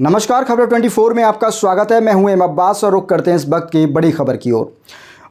नमस्कार, खबर 24 में आपका स्वागत है। मैं हूं एम अब्बास और रुख करते हैं इस वक्त की बड़ी खबर की ओर।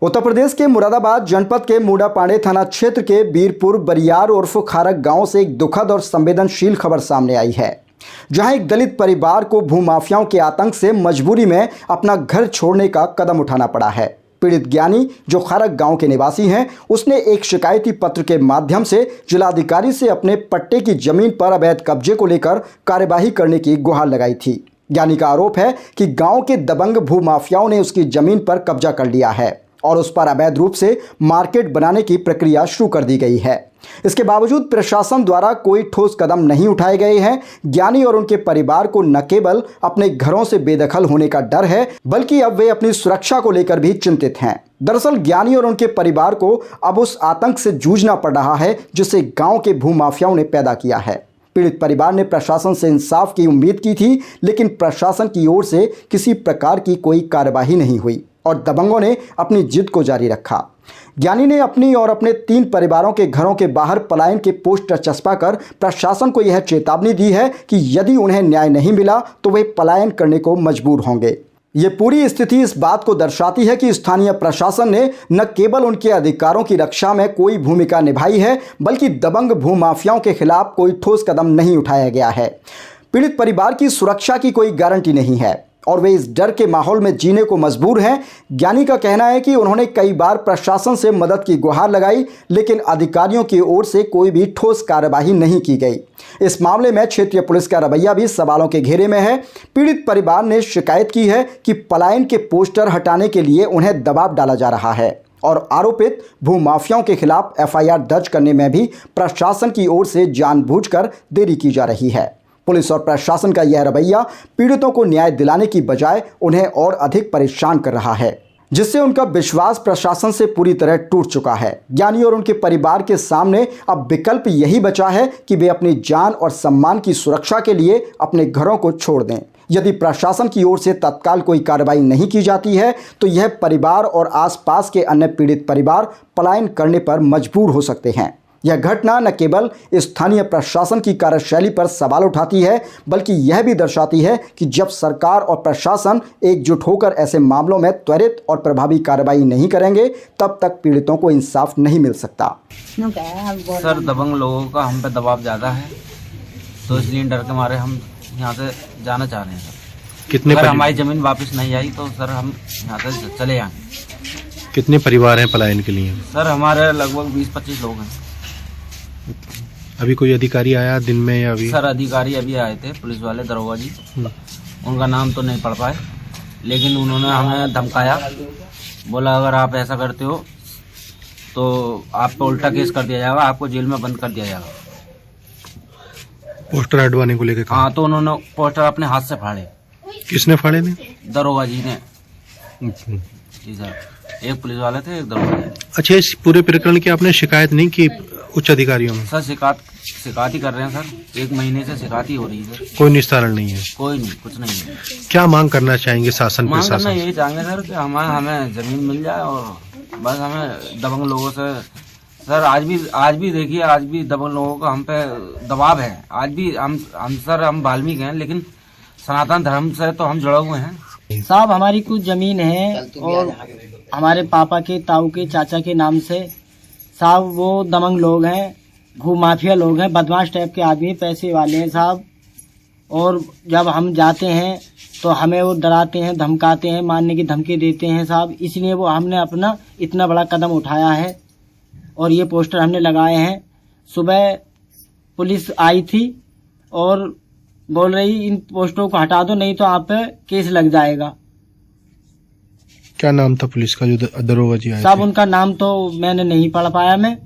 उत्तर प्रदेश के मुरादाबाद जनपद के मूडापाड़े थाना क्षेत्र के बीरपुर बरियार उर्फ खारक गांव से एक दुखद और संवेदनशील खबर सामने आई है, जहां एक दलित परिवार को भूमाफियाओं के आतंक से मजबूरी में अपना घर छोड़ने का कदम उठाना पड़ा है। पीड़ित ज्ञानी, जो खारक गांव के निवासी हैं, उसने एक शिकायती पत्र के माध्यम से जिलाधिकारी से अपने पट्टे की जमीन पर अवैध कब्जे को लेकर कार्यवाही करने की गुहार लगाई थी। ज्ञानी का आरोप है कि गांव के दबंग भूमाफियाओं ने उसकी जमीन पर कब्जा कर लिया है और उस पर अवैध रूप से मार्केट बनाने की प्रक्रिया शुरू कर दी गई है। इसके बावजूद प्रशासन द्वारा कोई ठोस कदम नहीं उठाए गए हैं। ज्ञानी और उनके परिवार को न केवल अपने घरों से बेदखल होने का डर है, बल्कि अब वे अपनी सुरक्षा को लेकर भी चिंतित हैं। दरअसल ज्ञानी और उनके परिवार को अब उस आतंक से जूझना पड़ रहा है जिसे गांव के भूमाफियाओं ने पैदा किया है। पीड़ित परिवार ने प्रशासन से इंसाफ की उम्मीद की थी, लेकिन प्रशासन की ओर से किसी प्रकार की कोई कार्यवाही नहीं हुई और दबंगों ने अपनी जिद को जारी रखा। ज्ञानी ने अपनी और अपने 3 परिवारों के घरों के बाहर पलायन के पोस्टर चस्पाकर प्रशासन को यह चेतावनी दी है कि यदि उन्हें न्याय नहीं मिला तो वे पलायन करने को मजबूर होंगे। ये पूरी स्थिति इस बात को दर्शाती है कि स्थानीय प्रशासन ने न केवल उनके अधिकारों की रक्षा में कोई भूमिका निभाई है, बल्कि दबंग भूमाफियाओं के खिलाफ कोई ठोस कदम नहीं उठाया गया है। पीड़ित परिवार की सुरक्षा की कोई गारंटी नहीं है और वे इस डर के माहौल में जीने को मजबूर हैं। ज्ञानी का कहना है कि उन्होंने कई बार प्रशासन से मदद की गुहार लगाई, लेकिन अधिकारियों की ओर से कोई भी ठोस कार्यवाही नहीं की गई। इस मामले में क्षेत्रीय पुलिस का रवैया भी सवालों के घेरे में है। पीड़ित परिवार ने शिकायत की है कि पलायन के पोस्टर हटाने के लिए उन्हें दबाव डाला जा रहा है और आरोपित भूमाफियाओं के खिलाफ FIR दर्ज करने में भी प्रशासन की ओर से जानबूझकर देरी की जा रही है। पुलिस और प्रशासन का यह रवैया पीड़ितों को न्याय दिलाने की बजाय उन्हें और अधिक परेशान कर रहा है, जिससे उनका विश्वास प्रशासन से पूरी तरह टूट चुका है। ज्ञानी और उनके परिवार के सामने अब विकल्प यही बचा है कि वे अपनी जान और सम्मान की सुरक्षा के लिए अपने घरों को छोड़ दें। यदि प्रशासन की ओर से तत्काल कोई कार्रवाई नहीं की जाती है तो यह परिवार और आसपास के अन्य पीड़ित परिवार पलायन करने पर मजबूर हो सकते हैं। यह घटना न केवल स्थानीय प्रशासन की कार्यशैली पर सवाल उठाती है, बल्कि यह भी दर्शाती है कि जब सरकार और प्रशासन एकजुट होकर ऐसे मामलों में त्वरित और प्रभावी कार्रवाई नहीं करेंगे, तब तक पीड़ितों को इंसाफ नहीं मिल सकता। सर, दबंग लोगों का हम पे दबाव ज़्यादा है, तो इसलिए डर के मारे हम यहाँ से जाना चाह रहे हैं। सर, कितने अगर हमारी ज़मीन वापस नहीं आई तो सर हम यहाँ से चले जाएंगे। कितने परिवार हैं पलायन के लिए? सर, हमारे लगभग 20-25 लोग हैं। अभी कोई अधिकारी आया दिन में या अभी? सर, अधिकारी अभी आए थे, पुलिस वाले, दरोगा जी। उनका नाम तो नहीं पढ़ पाए, लेकिन उन्होंने हमें धमकाया, बोला अगर आप ऐसा करते हो तो आप पे उल्टा केस कर दिया जाएगा, आपको जेल में बंद कर दिया जाएगा। पोस्टर हटवाने को लेकर? हाँ, तो उन्होंने पोस्टर अपने हाथ से फाड़े। किसने फाड़े थे? दरोगा जी ने। जी सर, एक पुलिस वाले थे, एक दरोगा जी। अच्छा, इस पूरे प्रकरण की आपने शिकायत नहीं की उच्च अधिकारियों में? सर, शिकायत ही कर रहे हैं सर, 1 महीने से शिकायत ही हो रही है। कोई निस्तारण नहीं है? कोई नहीं, कुछ नहीं है। क्या मांग करना चाहेंगे शासन मांग करना प्रशासन? यही चाहेंगे सर कि हमें जमीन मिल जाए और बस हमें दबंग लोगों से। सर, आज भी देखिए, आज भी दबंग लोगों का हम पे दबाव है। आज भी हम वाल्मीकि हैं, लेकिन सनातन धर्म से तो हम जुड़े हुए हैं। साहब, हमारी कुछ जमीन है और हमारे पापा के, ताऊ के, चाचा के नाम से। साहब, वो दबंग लोग हैं, भूमाफिया लोग हैं, बदमाश टाइप के आदमी, पैसे वाले हैं साहब। और जब हम जाते हैं तो हमें वो डराते हैं, धमकाते हैं, मारने की धमकी देते हैं साहब। इसलिए वो हमने अपना इतना बड़ा कदम उठाया है और ये पोस्टर हमने लगाए हैं। सुबह पुलिस आई थी और बोल रही इन पोस्टरों को हटा दो, नहीं तो आप पे केस लग जाएगा। क्या नाम था पुलिस का जो दरोगा जी आए साहब, थे? उनका नाम तो मैंने नहीं पढ़ पाया मैं।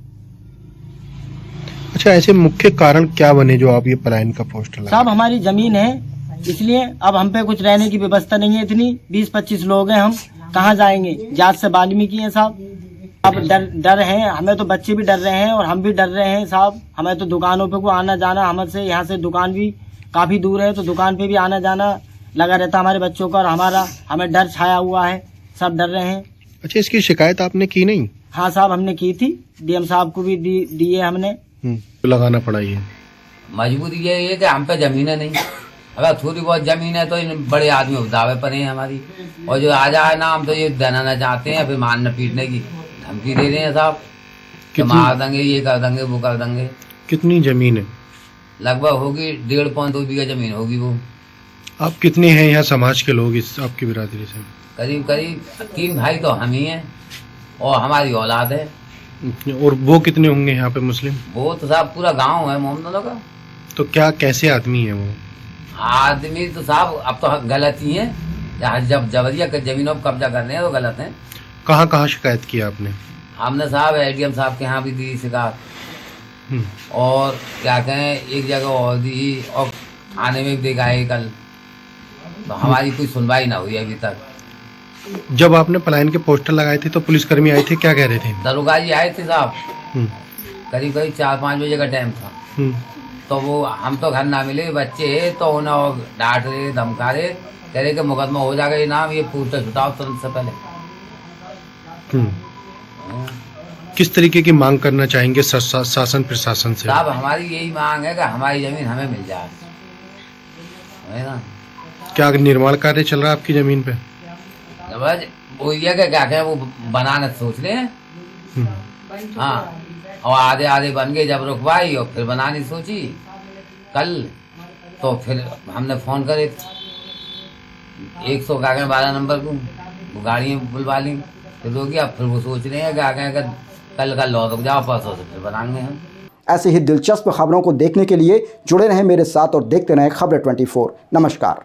अच्छा, ऐसे मुख्य कारण क्या बने जो आप ये पलायन का पोस्टर लगाए? साहब, हमारी जमीन है, इसलिए अब हम पे कुछ रहने की व्यवस्था नहीं है। इतनी 20-25 लोग हैं, हम कहाँ जाएंगे? जात से वाल्मीकि हैं साहब। अब डर है, हमें तो बच्चे भी डर रहे हैं और हम भी डर रहे हैं साहब। हमें तो दुकानों पे को आना जाना, हमसे यहाँ से दुकान भी काफी दूर है, तो दुकान पे भी आना जाना लगा रहता हमारे बच्चों का, और हमें डर छाया हुआ है, सब डर रहे हैं। अच्छा, इसकी शिकायत आपने की नहीं? हाँ साहब, हमने की थी, DM साहब को भी दी है हमने। लगाना पड़ा ये? मजबूरी ये है कि हम पे जमीनें नहीं, अगर थोड़ी बहुत जमीन है तो इन बड़े आदमी दावे पर हैं हमारी, और जो आ जाए ना हम तो ये दनाना चाहते हैं, फिर मारने पीटने की धमकी दे रहे हैं साहब कि मार देंगे, ये कर देंगे, वो कर देंगे। कितनी जमीन है? लगभग होगी 1.5-2 बीघा जमीन होगी वो। आप कितने हैं यहाँ समाज के लोग इस आपकी बिरादरी से? करीब करीब 3 भाई तो हम ही हैं और हमारी औलाद है। और वो कितने होंगे यहाँ पे मुस्लिम? वो तो साहब पूरा गांव है मोहम्मदों का। तो क्या कैसे आदमी है वो? आदमी तो साहब अब तो गलत ही है, जब जबरिया के जमीनों पर कब्जा करने हैं तो गलत है। कहाँ कहाँ शिकायत की आपने? हमने साहब एडीएम साहब के यहाँ भी दी शिकायत, और क्या कहें एक जगह और दी, और थाने में भी देखा है कल, तो हमारी कोई सुनवाई ना हुई अभी तक। जब आपने पलायन के पोस्टर लगाए थे तो पुलिसकर्मी आए थे, क्या कह रहे थे? दरोगा जी आए थे साहब, करीब करीब 4-5 बजे का टाइम था। तो वो हम तो घर ना मिले, बच्चे तो उन्हें डांट रहे, धमका रहे, कह रहे कि मुकदमा हो जाएगा, ये नाम ये पूछते छुटाओ तुरंत से पहले। किस तरीके की मांग करना चाहेंगे शासन प्रशासन से? साहब हमारी यही मांग है कि हमारी जमीन हमें मिल जाए, है ना। क्या निर्माण कार्य चल रहा है आपकी जमीन पे? बस वो ये क्या कहें, वो बनाने सोच रहे हैं, हाँ, और आधे आधे बन गए, जब रुकवाई और फिर बनानी सोची कल, तो फिर हमने फोन करे 112 नंबर को, वो गाड़ियाँ बुलवा ली, फिर हो गया। फिर वो सोच रहे हैं कि आगे कल का लौ रुक जाओ, परसों से फिर बनाएंगे हम। ऐसे ही दिलचस्प खबरों को देखने के लिए जुड़े रहें मेरे साथ और देखते रहें खबरें 24। नमस्कार।